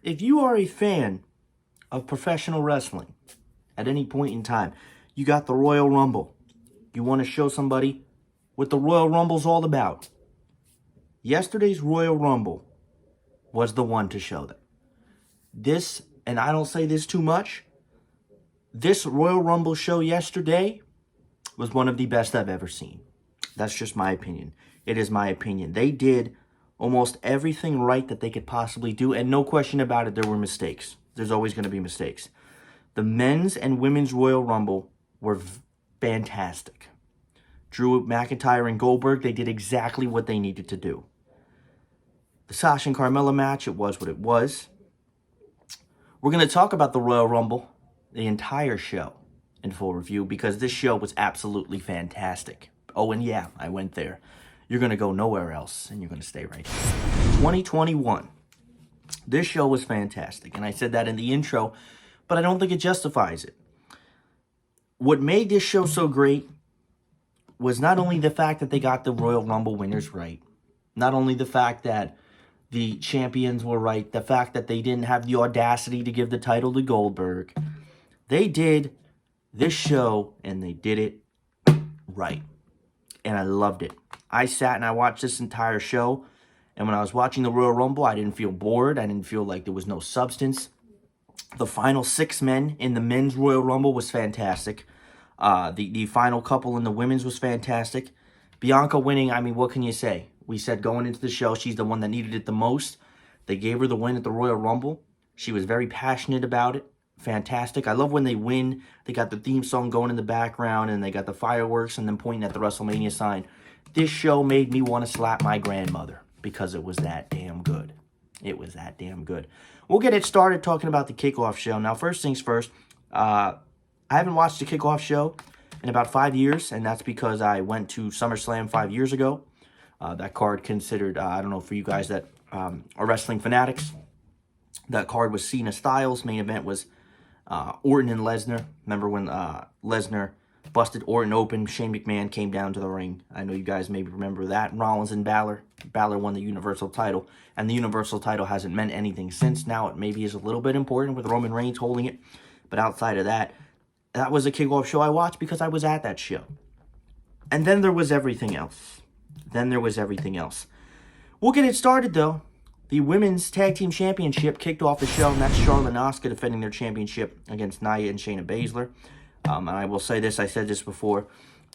if you are a fan of professional wrestling at any point in time, you got the Royal Rumble. You want to show somebody what the Royal Rumble's all about. Yesterday's Royal Rumble was the one to show them. This, and I don't say this too much, this Royal Rumble show yesterday was one of the best I've ever seen. That's just my opinion. It is my opinion. They did almost everything right that they could possibly do, and no question about it, there were mistakes. There's always going to be mistakes. The men's and women's Royal Rumble were fantastic. Drew McIntyre and Goldberg, they did exactly what they needed to do. The Sasha and Carmella match, it was what it was. We're going to talk about the Royal Rumble, the entire show, in full review, because this show was absolutely fantastic. Oh, and yeah, I went there. You're going to go nowhere else, and you're going to stay right here. 2021. This show was fantastic, and I said that in the intro, but I don't think it justifies it. What made this show so great was not only the fact that they got the Royal Rumble winners right, not only the fact that the champions were right, the fact that they didn't have the audacity to give the title to Goldberg. They did this show, and they did it right. And I loved it. I sat and I watched this entire show, and when I was watching the Royal Rumble, I didn't feel bored. I didn't feel like there was no substance. The final 6 men in the men's Royal Rumble was fantastic. The final couple in the women's was fantastic. Bianca winning, I mean, what can you say? We said going into the show, she's the one that needed it the most. They gave her the win at the Royal Rumble. She was very passionate about it. Fantastic. I love when they win. They got the theme song going in the background, and they got the fireworks and then pointing at the WrestleMania sign. This show made me want to slap my grandmother because it was that damn good. It was that damn good. We'll get it started talking about the kickoff show. Now, first things first, I haven't watched the kickoff show in about 5 years, and that's because I went to SummerSlam 5 years ago. That card considered, I don't know, for you guys that are wrestling fanatics, that card was Cena Styles. Main event was Orton and Lesnar. Remember when Lesnar busted Orton open, Shane McMahon came down to the ring. I know you guys maybe remember that. Rollins and Balor. Balor won the Universal title, and the Universal title hasn't meant anything since. Now it maybe is a little bit important with Roman Reigns holding it, but outside of that, that was a kickoff show I watched because I was at that show. And then there was everything else. We'll get it started, though. The Women's Tag Team Championship kicked off the show, and that's Charlotte and Asuka defending their championship against Nia and Shayna Baszler. And I will say this, I said this before,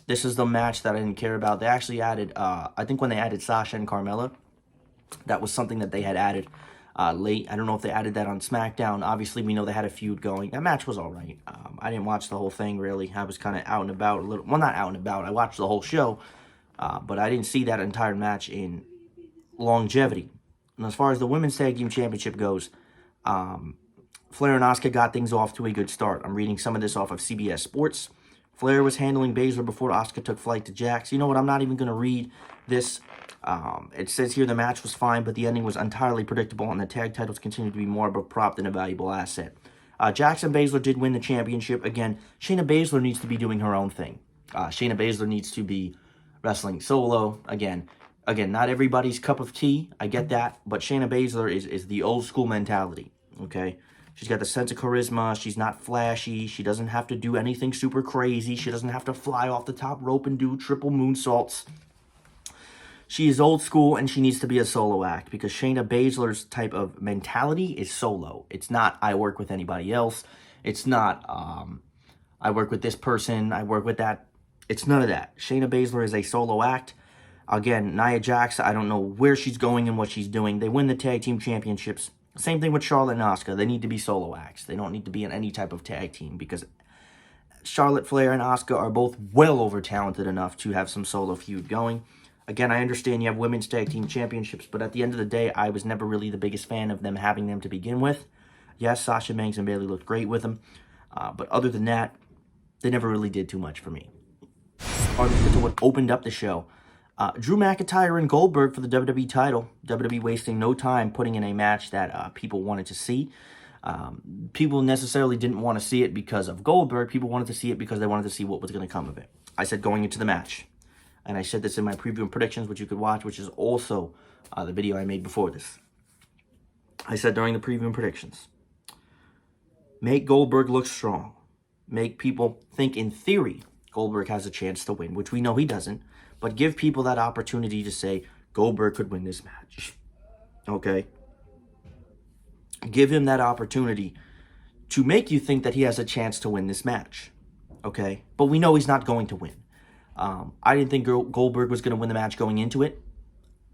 this is the match that I didn't care about. They actually added, I think when they added Sasha and Carmella, that was something that they had added late. I don't know if they added that on SmackDown. Obviously, we know they had a feud going. That match was all right. I didn't watch the whole thing, really. I was kind of out and about a little. Well, not out and about. I watched the whole show, but I didn't see that entire match in longevity. And as far as the Women's Tag Team Championship goes, Flair and Asuka got things off to a good start. I'm reading some of this off of CBS Sports. Flair was handling Baszler before Asuka took flight to Jax. You know what? I'm not even going to read this. It says here the match was fine, but the ending was entirely predictable, and the tag titles continued to be more of a prop than a valuable asset. Jax and Baszler did win the championship. Again, Shayna Baszler needs to be doing her own thing. Shayna Baszler needs to be wrestling solo. Again, not everybody's cup of tea. I get that. But Shayna Baszler is the old school mentality, okay? She's got the sense of charisma. She's not flashy. She doesn't have to do anything super crazy. She doesn't have to fly off the top rope and do triple moonsaults. She is old school, and she needs to be a solo act because Shayna Baszler's type of mentality is solo. It's not, I work with anybody else. It's not, I work with this person. I work with that. It's none of that. Shayna Baszler is a solo act. Again, Nia Jax, I don't know where she's going and what she's doing. They win the tag team championships. Same thing with Charlotte and Asuka. They need to be solo acts. They don't need to be in any type of tag team because Charlotte, Flair, and Asuka are both well over talented enough to have some solo feud going. Again, I understand you have women's tag team championships, but at the end of the day, I was never really the biggest fan of them having them to begin with. Yes, Sasha Banks and Bayley looked great with them, but other than that, they never really did too much for me. Let's get to what opened up the show. Drew McIntyre and Goldberg for the WWE title. WWE wasting no time putting in a match that people wanted to see. People necessarily didn't want to see it because of Goldberg. People wanted to see it because they wanted to see what was going to come of it. I said going into the match. And I said this in my preview and predictions, which you could watch, which is also the video I made before this. I said during the preview and predictions, make Goldberg look strong. Make people think in theory Goldberg has a chance to win, which we know he doesn't, but give people that opportunity to say Goldberg could win this match. Okay? Give him that opportunity to make you think that he has a chance to win this match. Okay? But we know he's not going to win. I didn't think Goldberg was going to win the match going into it.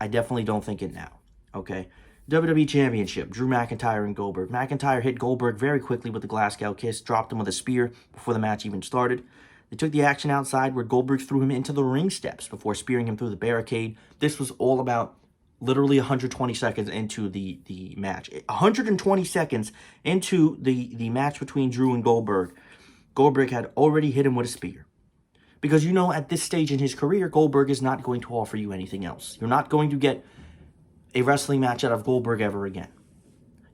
I definitely don't think it now. Okay? WWE Championship, Drew McIntyre and Goldberg. McIntyre hit Goldberg very quickly with the Glasgow kiss, dropped him with a spear before the match even started. They took the action outside where Goldberg threw him into the ring steps before spearing him through the barricade. This was all about literally 120 seconds into the match. 120 seconds into the match between Drew and Goldberg, Goldberg had already hit him with a spear. Because you know at this stage in his career, Goldberg is not going to offer you anything else. You're not going to get a wrestling match out of Goldberg ever again.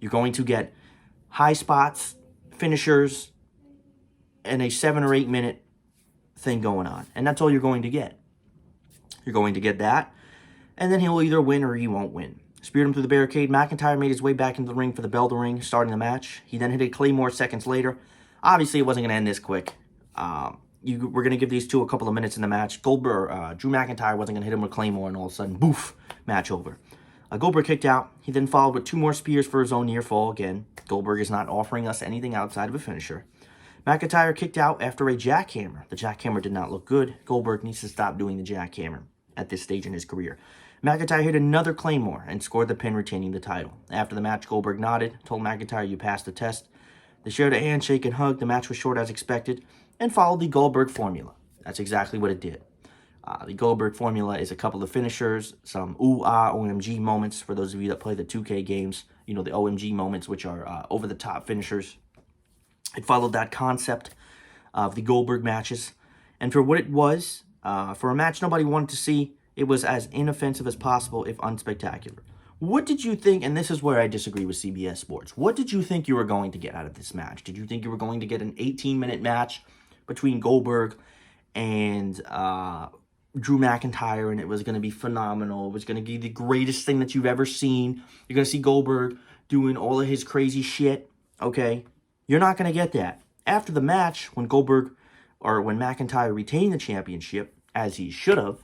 You're going to get high spots, finishers, and a 7 or 8 minute thing going on. And that's all you're going to get. You're going to get that, and then he'll either win or he won't win. Speared him through the barricade. McIntyre made his way back into the ring for the bell to ring, starting the match. He then hit a Claymore seconds later. Obviously, it wasn't going to end this quick. We're going to give these two a couple of minutes in the match. Drew McIntyre wasn't going to hit him with Claymore, and all of a sudden, boof, match over. Goldberg kicked out. He then followed with 2 more spears for his own near fall again. Goldberg is not offering us anything outside of a finisher. McIntyre kicked out after a jackhammer. The jackhammer did not look good. Goldberg needs to stop doing the jackhammer at this stage in his career. McIntyre hit another Claymore and scored the pin, retaining the title. After the match, Goldberg nodded, told McIntyre, "You passed the test." They shared a handshake and hug. The match was short as expected and followed the Goldberg formula. That's exactly what it did. The Goldberg formula is a couple of finishers, some ooh-ah, OMG moments. For those of you that play the 2K games, you know the OMG moments, which are over-the-top finishers. It followed that concept of the Goldberg matches. And for what it was, for a match nobody wanted to see, it was as inoffensive as possible, if unspectacular. What did you think, and this is where I disagree with CBS Sports, what did you think you were going to get out of this match? Did you think you were going to get an 18-minute match between Goldberg and Drew McIntyre, and it was going to be phenomenal? It was going to be the greatest thing that you've ever seen. You're going to see Goldberg doing all of his crazy shit, okay? You're not going to get that. After the match, when McIntyre retained the championship, as he should have,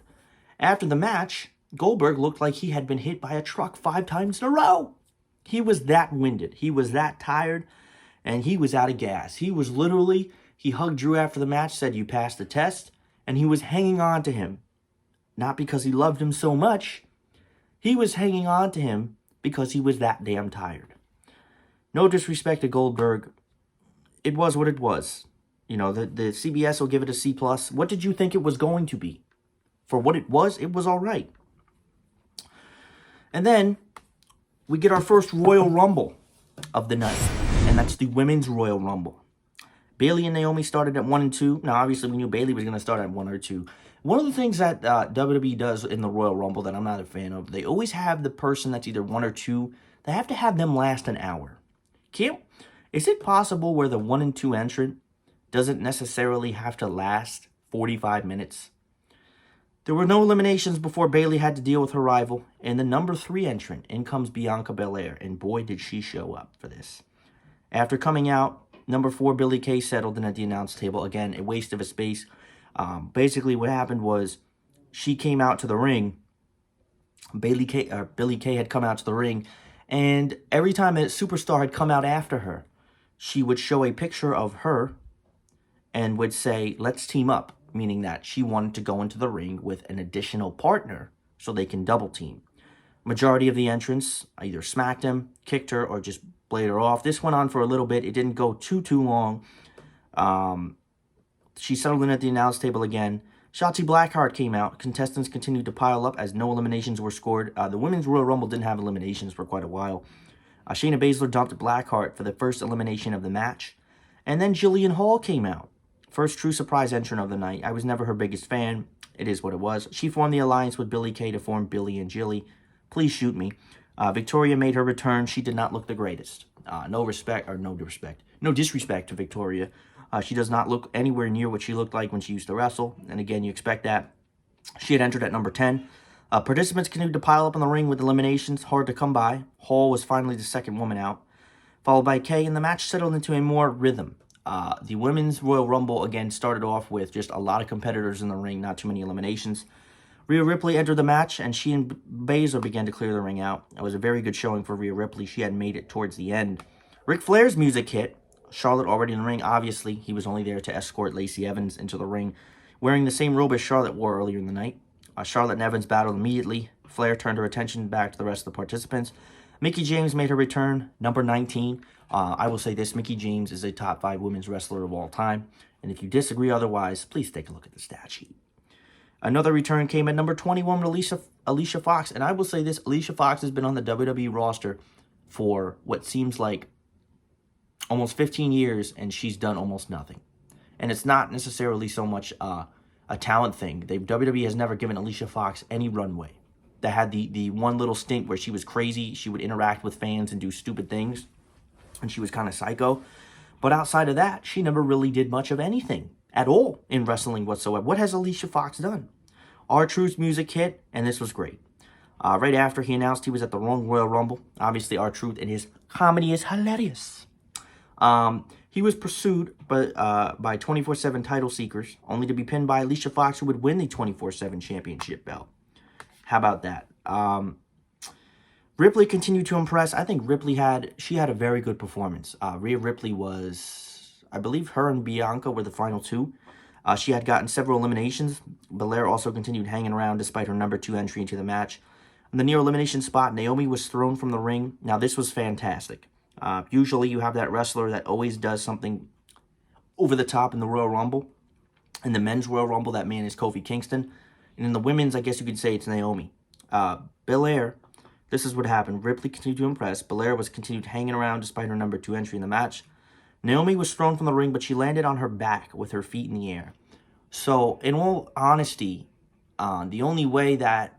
after the match, Goldberg looked like he had been hit by a truck 5 times in a row. He was that winded. He was that tired, and he was out of gas. He was literally, he hugged Drew after the match, said, "You passed the test," and he was hanging on to him. Not because he loved him so much. He was hanging on to him because he was that damn tired. No disrespect to Goldberg. It was what it was. You know, the CBS will give it a C+. What did you think it was going to be? For what it was all right. And then we get our first Royal Rumble of the night, and that's the Women's Royal Rumble. Bayley and Naomi started at 1 and 2. Now, obviously, we knew Bayley was going to start at 1 or 2. One of the things that WWE does in the Royal Rumble that I'm not a fan of, they always have the person that's either 1 or 2. They have to have them last an hour. Is it possible where the 1 and 2 entrant doesn't necessarily have to last 45 minutes? There were no eliminations before Bayley had to deal with her rival, and the number 3 entrant, in comes Bianca Belair, and boy did she show up for this. After coming out, number 4 Billie Kay settled in at the announce table. Again, a waste of a space. Basically what happened was she came out to the ring. Billie Kay had come out to the ring, and every time a superstar had come out after her, she would show a picture of her and would say, "Let's team up," meaning that she wanted to go into the ring with an additional partner so they can double team. Majority of the entrants either smacked him, kicked her, or just played her off. This went on for a little bit. It didn't go too long. She settled in at the announce table again. Shotzi Blackheart came out. Contestants continued to pile up as no eliminations were scored. The Women's Royal Rumble didn't have eliminations for quite a while. Shayna Baszler dumped Blackheart for the first elimination of the match. And then Jillian Hall came out. First true surprise entrant of the night. I was never her biggest fan. It is what it was. She formed the alliance with Billie Kay to form Billy and Jilly. Please shoot me. Victoria made her return. She did not look the greatest. No disrespect to Victoria. She does not look anywhere near what she looked like when she used to wrestle. And again, you expect that. She had entered at number 10. Participants continued to pile up in the ring with eliminations hard to come by. Hall was finally the second woman out, followed by Kay, and the match settled into a more rhythm. The Women's Royal Rumble, again, started off with just a lot of competitors in the ring, not too many eliminations. Rhea Ripley entered the match, and she and Baszler began to clear the ring out. It was a very good showing for Rhea Ripley. She had made it towards the end. Ric Flair's music hit. Charlotte already in the ring. Obviously, he was only there to escort Lacey Evans into the ring, wearing the same robe as Charlotte wore earlier in the night. Charlotte and Evans battled immediately. Flair turned her attention back to the rest of the participants. Mickie James made her return, number 19. I will say this, Mickie James is a top 5 women's wrestler of all time. And if you disagree otherwise, please take a look at the stat sheet. Another return came at number 21 with Alicia Fox. And I will say this, Alicia Fox has been on the WWE roster for what seems like almost 15 years, and she's done almost nothing. And it's not necessarily so much a talent thing. WWE has never given Alicia Fox any runway. That had the one little stint where she was crazy. She would interact with fans and do stupid things. And she was kind of psycho. But outside of that, she never really did much of anything at all in wrestling whatsoever. What has Alicia Fox done? R-Truth's music hit, and this was great. Right after he announced he was at the wrong Royal Rumble. Obviously, R-Truth and his comedy is hilarious. He was pursued by 24/7 title seekers, only to be pinned by Alicia Fox, who would win the 24/7 championship belt. How about that? Ripley continued to impress. I think Ripley had a very good performance. Rhea Ripley was, I believe her and Bianca were the final 2. She had gotten several eliminations. Belair also continued hanging around despite her number 2 entry into the match. In the near elimination spot, Naomi was thrown from the ring. Now, this was fantastic. Usually you have that wrestler that always does something over the top in the Royal Rumble. In the men's Royal Rumble, that man is Kofi Kingston. And in the women's, I guess you could say it's Naomi. Belair, this is what happened. Ripley continued to impress. Belair was continued hanging around despite her number 2 entry in the match. Naomi was thrown from the ring, but she landed on her back with her feet in the air. So, in all honesty, the only way that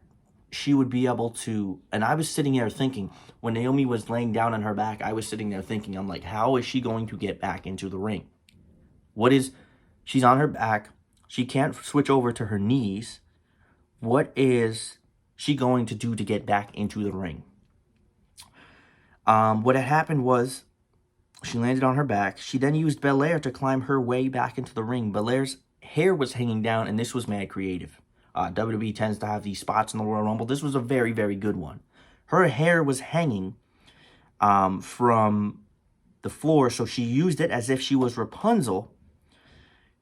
she would be able to, and I was sitting there thinking, when Naomi was laying down on her back, I was sitting there thinking, I'm like, how is she going to get back into the ring? She's on her back. She can't switch over to her knees. What is she going to do to get back into the ring? What had happened was, she landed on her back. She then used Belair to climb her way back into the ring. Belair's hair was hanging down, and this was mad creative. WWE tends to have these spots in the Royal Rumble. This was a very, very good one. Her hair was hanging from the floor, so she used it as if she was Rapunzel.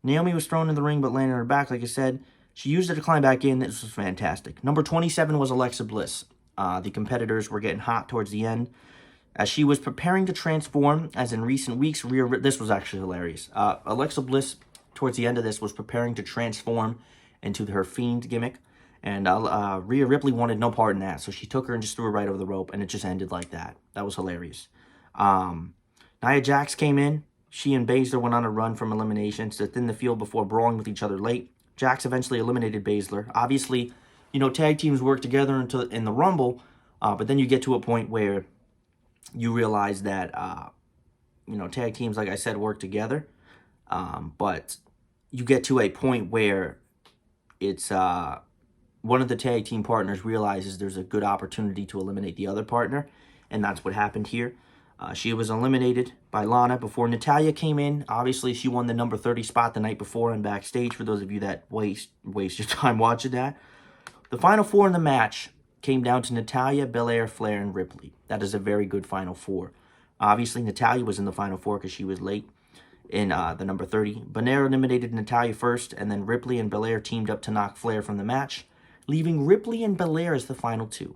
Naomi was thrown in the ring but landed on her back, like I said. She used it to climb back in. This was fantastic. Number 27 was Alexa Bliss. The competitors were getting hot towards the end. As she was preparing to transform, as in recent weeks, this was actually hilarious. Alexa Bliss, towards the end of this, was preparing to transform into her Fiend gimmick. And Rhea Ripley wanted no part in that. So she took her and just threw her right over the rope. And it just ended like that. That was hilarious. Nia Jax came in. She and Baszler went on a run from eliminations to thin the field before brawling with each other late. Jax eventually eliminated Baszler. Obviously, tag teams work together in the Rumble. But then you get to a point where you realize that, tag teams, like I said, work together. But you get to a point where it's one of the tag team partners realizes there's a good opportunity to eliminate the other partner, and that's what happened here. She was eliminated by Lana before Natalya came in. Obviously, she won the number 30 spot the night before and backstage, for those of you that waste your time watching that. The final 4 in the match came down to Natalya, Belair, Flair, and Ripley. That is a very good final 4. Obviously, Natalya was in the final 4 because she was late in the number 30. Belair eliminated Natalya first, and then Ripley and Belair teamed up to knock Flair from the match, leaving Ripley and Belair as the final 2.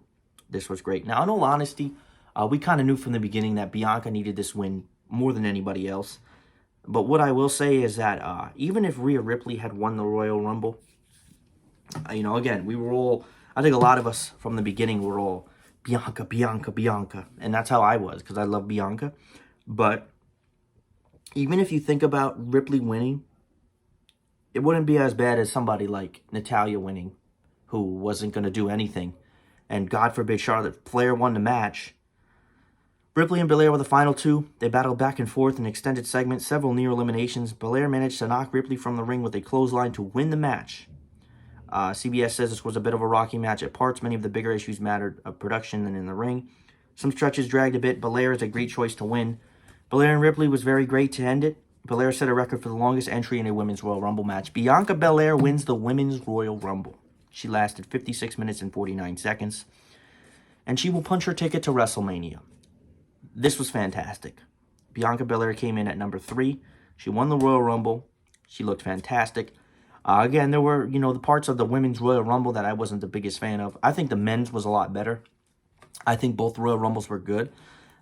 This was great. Now, in all honesty, we kind of knew from the beginning that Bianca needed this win more than anybody else. But what I will say is that even if Rhea Ripley had won the Royal Rumble, again, we were all, I think a lot of us from the beginning were all Bianca, Bianca, Bianca. And that's how I was, because I love Bianca. But even if you think about Ripley winning, it wouldn't be as bad as somebody like Natalya winning, who wasn't going to do anything. And God forbid Charlotte Flair won the match. Ripley and Belair were the final 2. They battled back and forth in extended segments, several near eliminations. Belair managed to knock Ripley from the ring with a clothesline to win the match. CBS says this was a bit of a rocky match at parts. Many of the bigger issues mattered of production than in the ring. Some stretches dragged a bit. Belair is a great choice to win. Belair and Ripley was very great to end it. Belair set a record for the longest entry in a Women's Royal Rumble match. Bianca Belair wins the Women's Royal Rumble. She lasted 56 minutes and 49 seconds. And she will punch her ticket to WrestleMania. This was fantastic. Bianca Belair came in at number 3. She won the Royal Rumble. She looked fantastic. Again, there were, the parts of the Women's Royal Rumble that I wasn't the biggest fan of. I think the men's was a lot better. I think both Royal Rumbles were good.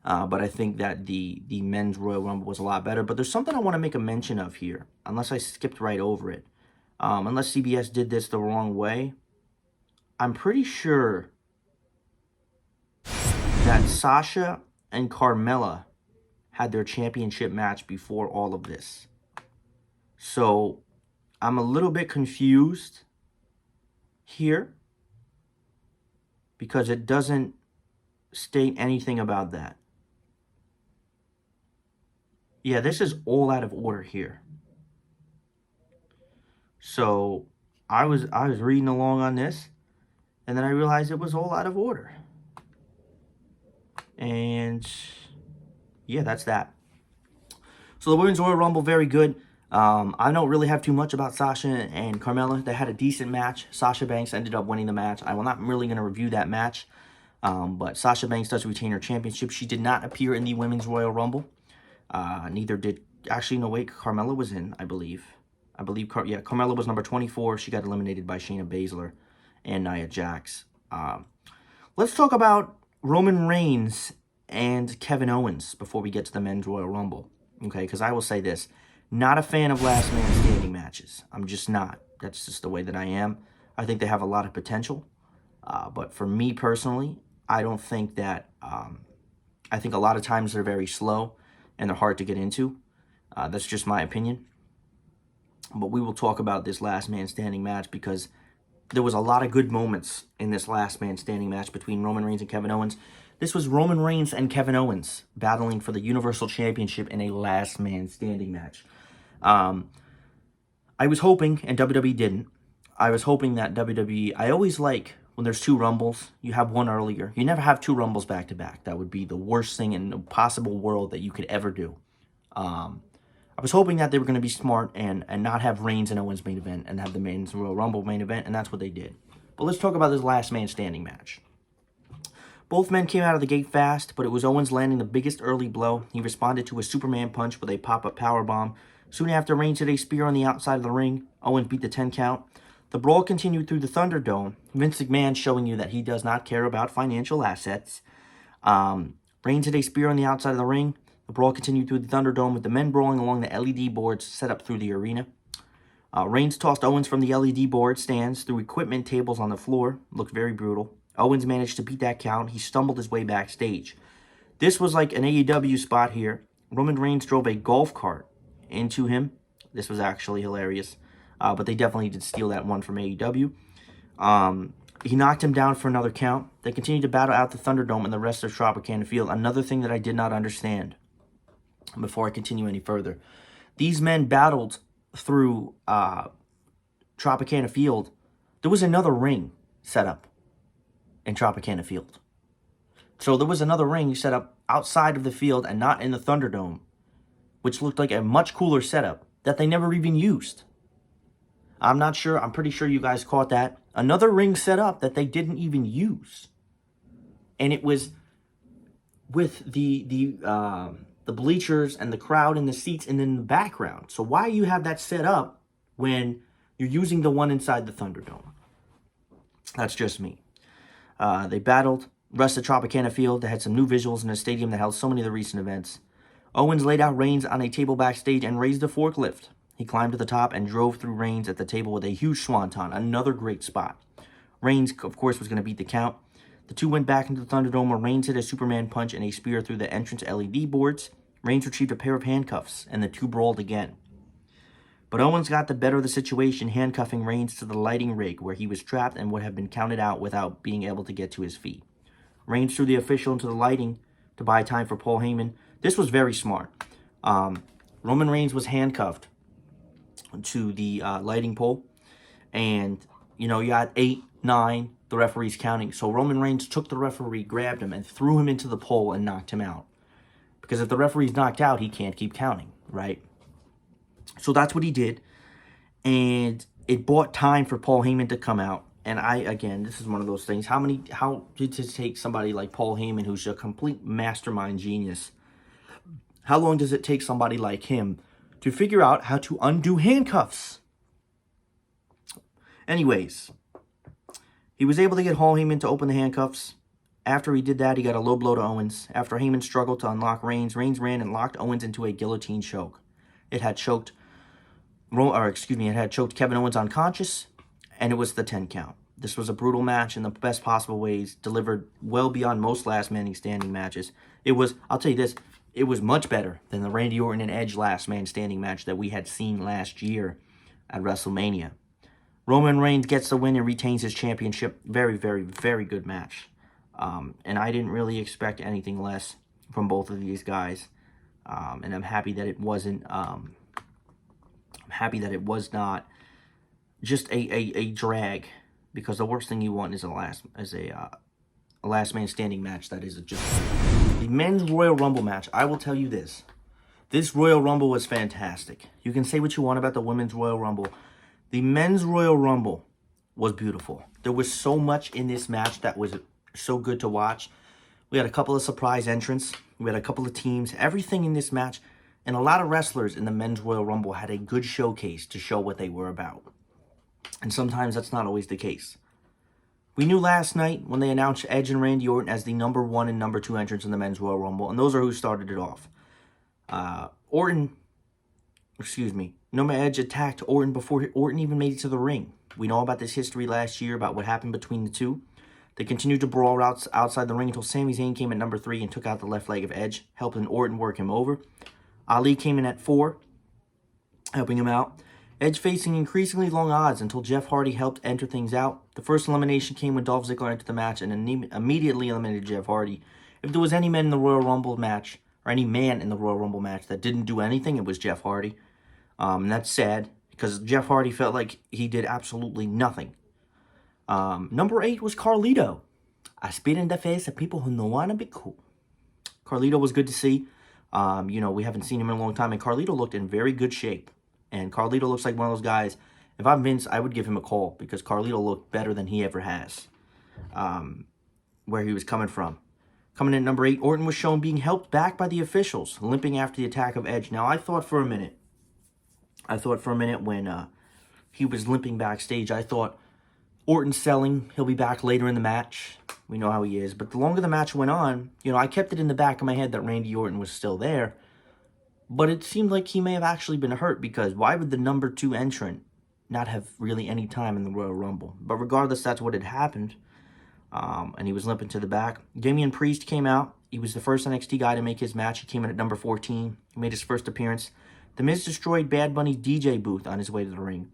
But I think that the men's Royal Rumble was a lot better. But there's something I want to make a mention of here, unless I skipped right over it. Unless CBS did this the wrong way. I'm pretty sure that Sasha and Carmella had their championship match before all of this. So I'm a little bit confused here because it doesn't state anything about that. Yeah, this is all out of order here. So I was reading along on this, and then I realized it was all out of order. And yeah, that's that. So the Women's Royal Rumble, very good. I don't really have too much about Sasha and Carmella. They had a decent match. Sasha Banks ended up winning the match. I'm not really going to review that match. But Sasha Banks does retain her championship. She did not appear in the Women's Royal Rumble. Neither did... Actually, no, wait. Carmella was in, I believe. Carmella was number 24. She got eliminated by Shayna Baszler and Nia Jax. Let's talk about Roman Reigns and Kevin Owens before we get to the Men's Royal Rumble. Okay, because I will say this. Not a fan of last man standing matches. I'm just not. That's just the way that I am. I think they have a lot of potential. But for me personally, I don't think that... I think a lot of times they're very slow and they're hard to get into. That's just my opinion. But we will talk about this last man standing match because there was a lot of good moments in this last man standing match between Roman Reigns and Kevin Owens. This was Roman Reigns and Kevin Owens battling for the Universal Championship in a last man standing match. I was hoping, and WWE didn't, I was hoping that WWE, I always like when there's 2 Rumbles, you have one earlier. You never have 2 Rumbles back to back. That would be the worst thing in the possible world that you could ever do. I was hoping that they were going to be smart and not have Reigns and Owens main event and have the Men's Royal Rumble main event, and that's what they did. But let's talk about this last man standing match. Both men came out of the gate fast, but it was Owens landing the biggest early blow. He responded to a Superman punch with a pop-up powerbomb. Soon after, Reigns hit a spear on the outside of the ring. Owens beat the 10 count. The brawl continued through the Thunderdome. Vince McMahon showing you that he does not care about financial assets. Reigns hit a spear on the outside of the ring. The brawl continued through the Thunderdome with the men brawling along the LED boards set up through the arena. Reigns tossed Owens from the LED board stands through equipment tables on the floor. Looked very brutal. Owens managed to beat that count. He stumbled his way backstage. This was like an AEW spot here. Roman Reigns drove a golf cart into him. This was actually hilarious. But they definitely did steal that one from AEW. He knocked him down for another count. They continued to battle out the Thunderdome and the rest of Tropicana Field. Another thing that I did not understand before I continue any further. These men battled through Tropicana Field. There was another ring set up in Tropicana Field. So there was another ring set up outside of the field and not in the Thunderdome, which looked like a much cooler setup that they never even used. I'm not sure. I'm pretty sure you guys caught that. Another ring set up that they didn't even use. And it was with the bleachers and the crowd and the seats and in the background. So why you have that set up when you're using the one inside the Thunderdome? That's just me. They battled. Rest of Tropicana Field. They had some new visuals in a stadium that held so many of the recent events. Owens laid out Reigns on a table backstage and raised a forklift. He climbed to the top and drove through Reigns at the table with a huge swanton. Another great spot. Reigns, of course, was going to beat the count. The two went back into the Thunderdome where Reigns hit a Superman punch and a spear through the entrance LED boards. Reigns retrieved a pair of handcuffs, and the two brawled again. But Owens got the better of the situation, handcuffing Reigns to the lighting rig where he was trapped and would have been counted out without being able to get to his feet. Reigns threw the official into the lighting to buy time for Paul Heyman. This was very smart. Roman Reigns was handcuffed to the lighting pole, and You know, you got 8, 9, the referee's counting. So Roman Reigns took the referee, grabbed him, and threw him into the pole and knocked him out. Because if the referee's knocked out, he can't keep counting, right? So that's what he did. And it bought time for Paul Heyman to come out. And again, this is one of those things. How did it take somebody like Paul Heyman, who's a complete mastermind genius? How long does it take somebody like him to figure out how to undo handcuffs? Anyways, he was able to get Paul Heyman to open the handcuffs. After he did that, he got a low blow to Owens. After Heyman struggled to unlock Reigns, Reigns ran and locked Owens into a guillotine choke. It had choked Kevin Owens unconscious, and it was the 10 count. This was a brutal match in the best possible ways, delivered well beyond most last man standing matches. I'll tell you this, it was much better than the Randy Orton and Edge last man standing match that we had seen last year at WrestleMania. Roman Reigns gets the win and retains his championship. Very, very, very good match. And I didn't really expect anything less from both of these guys. And I'm happy that it wasn't. I'm happy that it was not just a drag, because the worst thing you want is a last man standing match that is just the men's Royal Rumble match. I will tell you this: this Royal Rumble was fantastic. You can say what you want about the women's Royal Rumble. The men's Royal Rumble was beautiful. There was so much in this match that was so good to watch. We had a couple of surprise entrants. We had a couple of teams. Everything in this match, and a lot of wrestlers in the men's Royal Rumble had a good showcase to show what they were about. And sometimes that's not always the case. We knew last night when they announced Edge and Randy Orton as the number 1 and number 2 entrants in the men's Royal Rumble, and those are who started it off. Edge attacked Orton before Orton even made it to the ring. We know about this history last year about what happened between the two. They continued to brawl outside the ring until Sami Zayn came at number 3 and took out the left leg of Edge, helping Orton work him over. Ali came in at 4, helping him out. Edge facing increasingly long odds until Jeff Hardy helped enter things out. The first elimination came when Dolph Ziggler entered the match and immediately eliminated Jeff Hardy. If there was any man in the Royal Rumble match, or any man in the Royal Rumble match that didn't do anything, it was Jeff Hardy. And that's sad, because Jeff Hardy felt like he did absolutely nothing. Number 8 was Carlito. I spit in the face of people who don't want to be cool. Carlito was good to see. We haven't seen him in a long time, and Carlito looked in very good shape. And Carlito looks like one of those guys, if I'm Vince, I would give him a call, because Carlito looked better than he ever has, where he was coming from. Coming in at number 8, Orton was shown being helped back by the officials, limping after the attack of Edge. Now, I thought for a minute when he was limping backstage, I thought, Orton's selling, he'll be back later in the match. We know how he is. But the longer the match went on, I kept it in the back of my head that Randy Orton was still there. But it seemed like he may have actually been hurt, because why would the number 2 entrant not have really any time in the Royal Rumble? But regardless, that's what had happened. And he was limping to the back. Damian Priest came out. He was the first NXT guy to make his match. He came in at number 14. He made his first appearance. The Miz destroyed Bad Bunny's DJ booth on his way to the ring.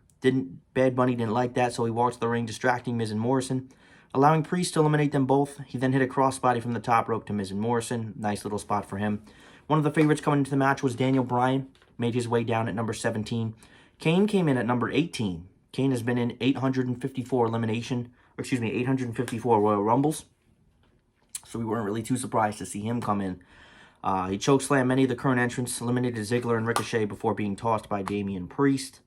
Bad Bunny didn't like that, so he walked to the ring, distracting Miz and Morrison, allowing Priest to eliminate them both. He then hit a crossbody from the top rope to Miz and Morrison. Nice little spot for him. One of the favorites coming into the match was Daniel Bryan. Made his way down at number 17. Kane came in at number 18. Kane has been in 854 Royal Rumbles. So we weren't really too surprised to see him come in. He chokeslammed many of the current entrants, eliminated Ziggler and Ricochet before being tossed by Damian Priest.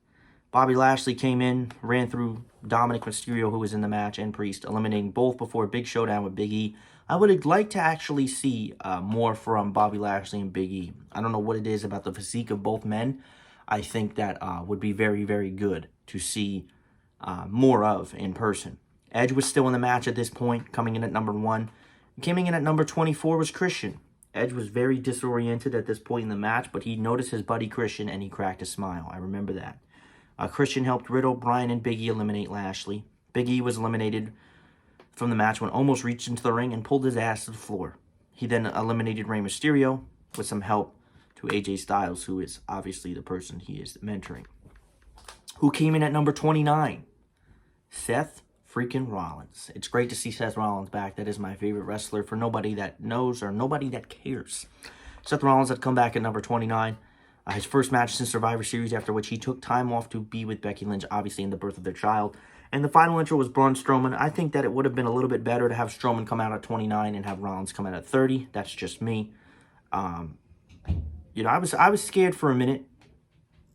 Bobby Lashley came in, ran through Dominic Mysterio, who was in the match, and Priest, eliminating both before a big showdown with Big E. I would like to actually see more from Bobby Lashley and Big E. I don't know what it is about the physique of both men. I think that would be very, very good to see more of in person. Edge was still in the match at this point, coming in at number 1. Coming in at number 24 was Christian. Edge was very disoriented at this point in the match, but he noticed his buddy Christian, and he cracked a smile. I remember that. Christian helped Riddle, Bryan, and Big E eliminate Lashley. Big E was eliminated from the match when Almost reached into the ring and pulled his ass to the floor. He then eliminated Rey Mysterio with some help to AJ Styles, who is obviously the person he is mentoring. Who came in at number 29? Seth freaking Rollins. It's great to see Seth Rollins back. That is my favorite wrestler, for nobody that knows or nobody that cares. Seth Rollins had come back at number 29. His first match since Survivor Series, after which he took time off to be with Becky Lynch, obviously in the birth of their child. And the final entry was Braun Strowman. I think that it would have been a little bit better to have Strowman come out at 29 and have Rollins come out at 30. That's just me. You know, I was scared for a minute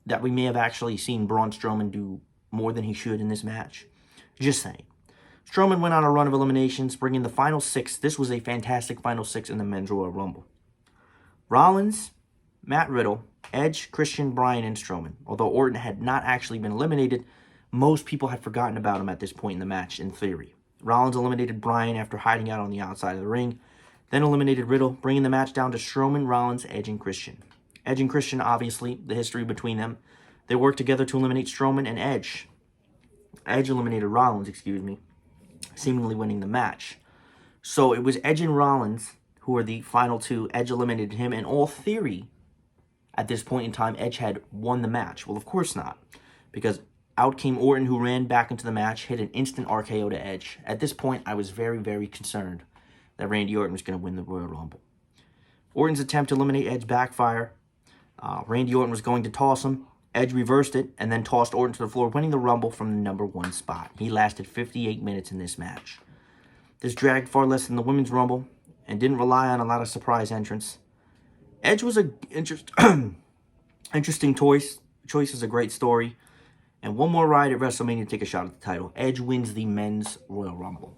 that we may have actually seen Braun Strowman do more than he should in this match. Just saying. Strowman went on a run of eliminations, bringing the final 6. This was a fantastic final 6 in the Men's Royal Rumble. Rollins, Matt Riddle, Edge, Christian, Bryan, and Strowman. Although Orton had not actually been eliminated, most people had forgotten about him at this point in the match, in theory. Rollins eliminated Bryan after hiding out on the outside of the ring, then eliminated Riddle, bringing the match down to Strowman, Rollins, Edge, and Christian. Edge and Christian, obviously, the history between them. They worked together to eliminate Strowman and Edge. Edge eliminated Rollins, seemingly winning the match. So it was Edge and Rollins who were the final 2. Edge eliminated him. In all theory, at this point in time, Edge had won the match. Well, of course not, because out came Orton, who ran back into the match, hit an instant RKO to Edge. At this point, I was very, very concerned that Randy Orton was going to win the Royal Rumble. Orton's attempt to eliminate Edge backfired. Randy Orton was going to toss him. Edge reversed it and then tossed Orton to the floor, winning the Rumble from the number 1 spot. He lasted 58 minutes in this match. This dragged far less than the Women's Rumble and didn't rely on a lot of surprise entrants. Edge was an interesting choice. Choice is a great story. And one more ride at WrestleMania to take a shot at the title. Edge wins the Men's Royal Rumble.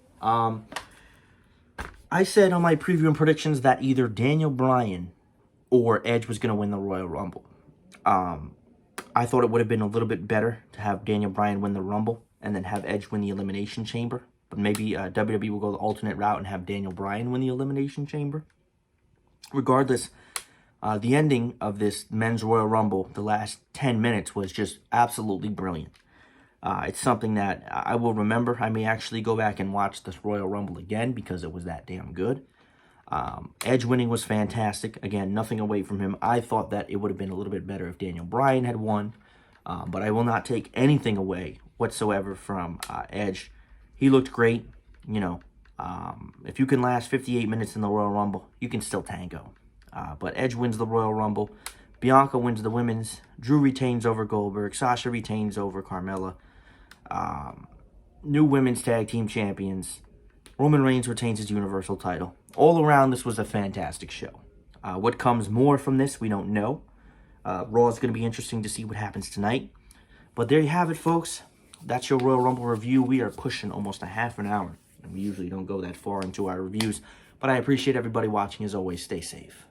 I said on my preview and predictions that either Daniel Bryan or Edge was going to win the Royal Rumble. I thought it would have been a little bit better to have Daniel Bryan win the Rumble and then have Edge win the Elimination Chamber. But maybe WWE will go the alternate route and have Daniel Bryan win the Elimination Chamber. Regardless, the ending of this Men's Royal Rumble, the last 10 minutes, was just absolutely brilliant. It's something that I will remember. I may actually go back and watch this Royal Rumble again because it was that damn good. Edge winning was fantastic. Again, nothing away from him. I thought that it would have been a little bit better if Daniel Bryan had won. But I will not take anything away whatsoever from Edge. He looked great. You know, if you can last 58 minutes in the Royal Rumble, you can still tango. But Edge wins the Royal Rumble. Bianca wins the Women's. Drew retains over Goldberg. Sasha retains over Carmella. New Women's Tag Team Champions. Roman Reigns retains his Universal title. All around, this was a fantastic show. What comes more from this, we don't know. Raw is going to be interesting to see what happens tonight. But there you have it, folks. That's your Royal Rumble review. We are pushing almost a half an hour. And we usually don't go that far into our reviews. But I appreciate everybody watching. As always, stay safe.